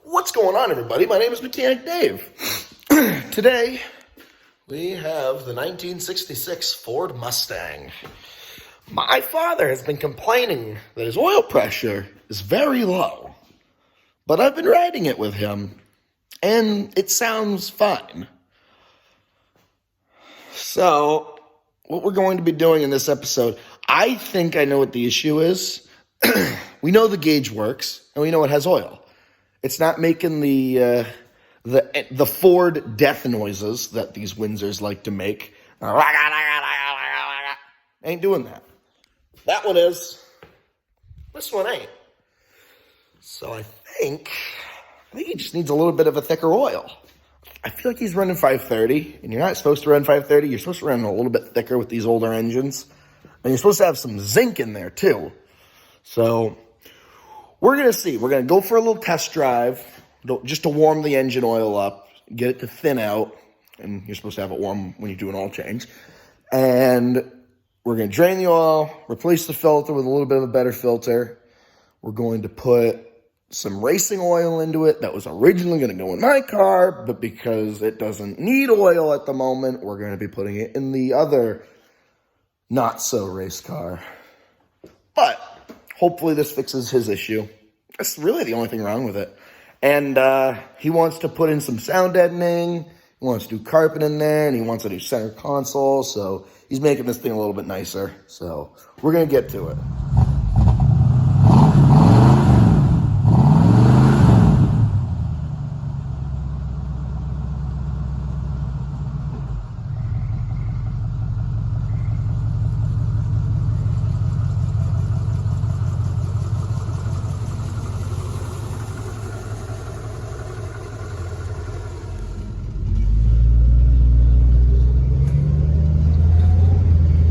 What's going on, everybody? My name is Mechanic Dave. Today, we have the 1966 Ford Mustang. My father has been complaining that his oil pressure is very low, but I've been riding it with him, and it sounds fine. So, what we're going to be doing in this episode, I think I know what the issue is. We know the gauge works, and we know it has oil. It's not making the Ford death noises that these Windsors like to make. Ain't doing that. That one is. This one ain't. So I think he just needs a little bit of a thicker oil. I feel like he's running 530, and you're not supposed to run 530. You're supposed to run a little bit thicker with these older engines. And you're supposed to have some zinc in there, too. So we're going to see. We're going to go for a little test drive just to warm the engine oil up, get it to thin out, and you're supposed to have it warm when you do an oil change. And we're going to drain the oil, replace the filter with a little bit of a better filter. We're going to put some racing oil into it that was originally going to go in my car, but because it doesn't need oil at the moment, we're going to be putting it in the other not-so-race car. But hopefully this fixes his issue. That's really the only thing wrong with it. And he wants to put in some sound deadening. He wants to do carpet in there, and he wants to do center console. So he's making this thing a little bit nicer. So we're going to get to it.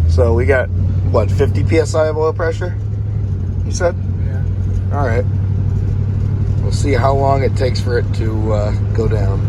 So we got, what, 50 PSI of oil pressure, you said? Yeah. All right. We'll see how long it takes for it to go down.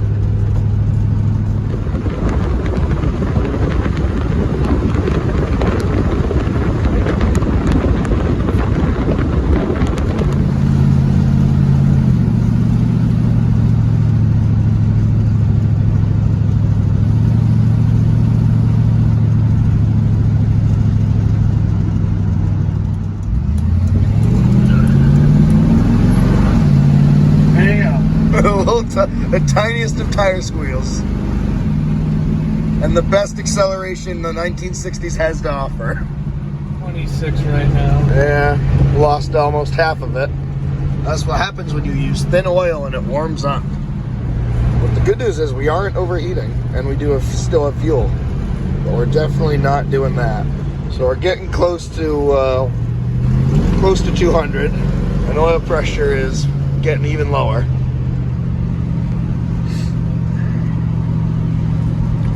The tiniest of tire squeals. And the best acceleration the 1960s has to offer. 26 right now. Yeah, lost almost half of it. That's what happens when you use thin oil and it warms up. But the good news is we aren't overheating, and we still have fuel. But we're definitely not doing that. So we're getting close to 200, and oil pressure is getting even lower.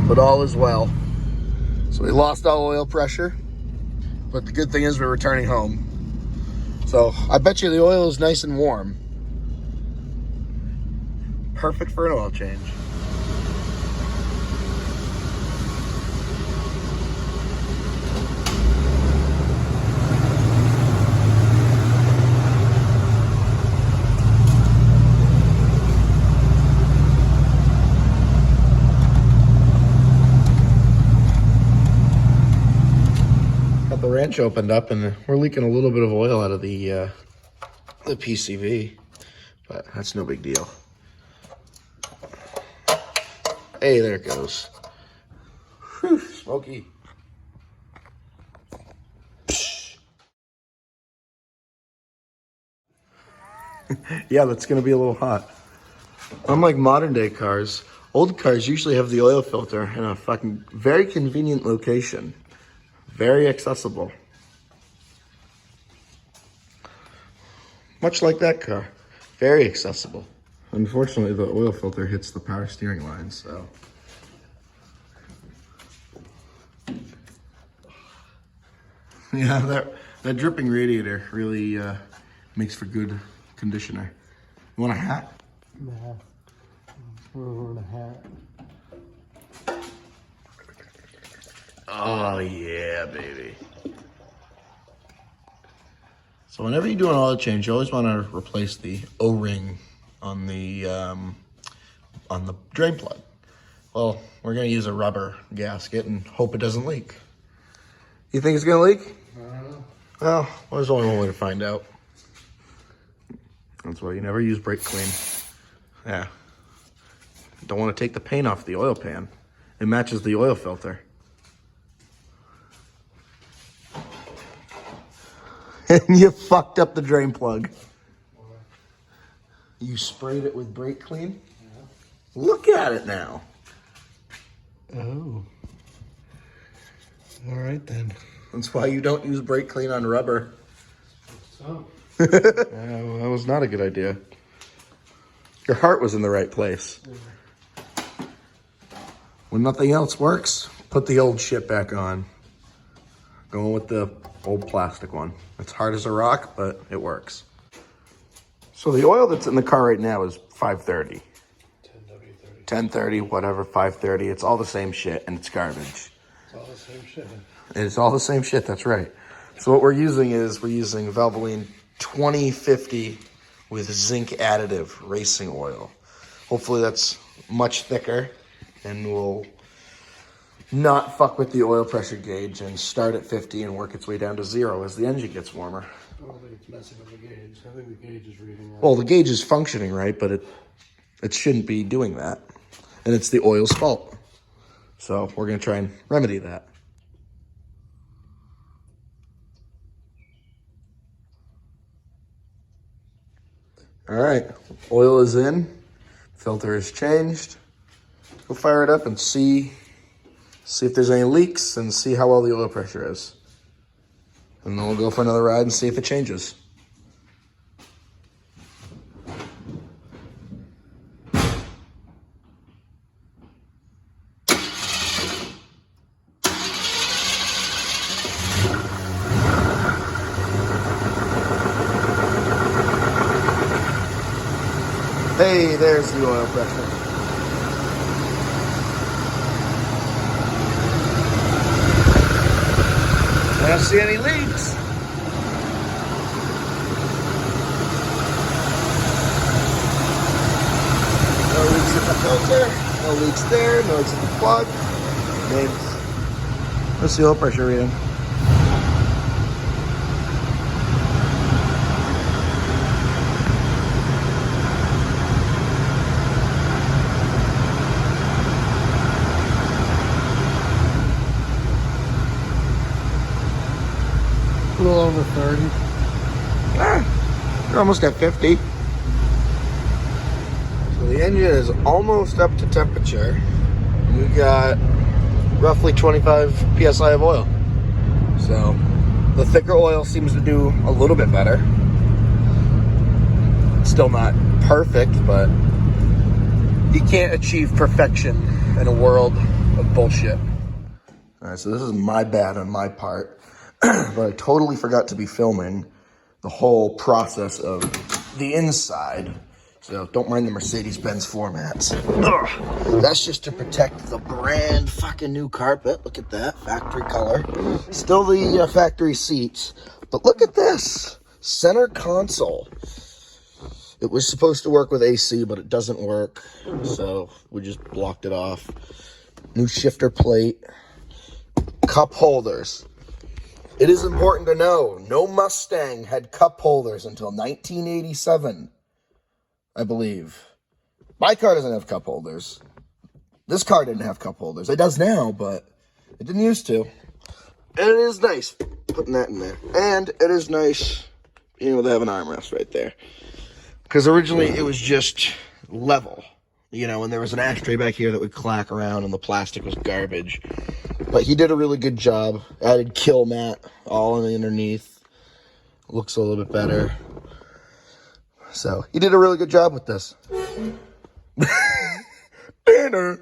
But all is well. So we lost all oil pressure, but the good thing is we're returning home. So I bet you the oil is nice and warm. Perfect for an oil change. The wrench opened up and we're leaking a little bit of oil out of the PCV, but that's no big deal. Hey, there it goes. Whew, smoky. Yeah, that's gonna be a little hot. Unlike modern day cars, old cars usually have the oil filter in a fucking very convenient location. Very accessible. Much like that car. Very accessible. Unfortunately, the oil filter hits the power steering line, so. Yeah, that dripping radiator really makes for good conditioner. You want a hat? Nah. We're wearing a hat. Oh yeah, baby. So whenever you do an oil change, you always want to replace the O-ring on the drain plug. Well, we're gonna use a rubber gasket and hope it doesn't leak. You think it's gonna leak? I don't know. Well, there's only one way to find out. That's why you never use brake clean. Yeah. Don't want to take the paint off the oil pan. It matches the oil filter. And you fucked up the drain plug. You sprayed it with brake clean? Yeah. Look at it now. Oh. All right then. That's why you don't use brake clean on rubber. So. That was not a good idea. Your heart was in the right place. When nothing else works, put the old shit back on. Going with the old plastic one. It's hard as a rock, but it works. So the oil that's in the car right now is 530. 10W30. 1030, whatever, 530. It's all the same shit, and it's garbage. It's all the same shit. It's all the same shit, that's right. So what we're using Valvoline 2050 with zinc additive racing oil. Hopefully that's much thicker and will not fuck with the oil pressure gauge and start at 50 and work its way down to 0 as the engine gets warmer. I don't think it's messing with the gauge. I think the gauge is reading right. Well, the gauge is functioning right, but it shouldn't be doing that. And it's the oil's fault. So we're gonna try and remedy that. All right, oil is in, filter is changed. Go fire it up and see if there's any leaks and see how well the oil pressure is. And then we'll go for another ride and see if it changes. Hey, there's the oil pressure. I don't see any leaks. No leaks in the filter, no leaks there, no leaks in the plug. What's the oil pressure reading? A little over 30. You're almost at 50. So the engine is almost up to temperature. We got roughly 25 psi of oil. So the thicker oil seems to do a little bit better. Still not perfect, but you can't achieve perfection in a world of bullshit. All right, so this is my bad on my part. But I totally forgot to be filming the whole process of the inside. So don't mind the Mercedes-Benz floor mats. Ugh. That's just to protect the brand fucking new carpet. Look at that, factory color. Still the factory seats. But look at this, center console. It was supposed to work with AC, but it doesn't work. So we just blocked it off. New shifter plate. Cup holders. It is important to know, no Mustang had cup holders until 1987, I believe. My car doesn't have cup holders. This car didn't have cup holders. It does now, but it didn't used to. And it is nice putting that in there. And it is nice being able to have an armrest right there. Because originally it was just level. You know, and there was an ashtray back here that would clack around and the plastic was garbage. But he did a really good job. Added kill mat all on the underneath. Looks a little bit better. So he did a really good job with this. Dinner.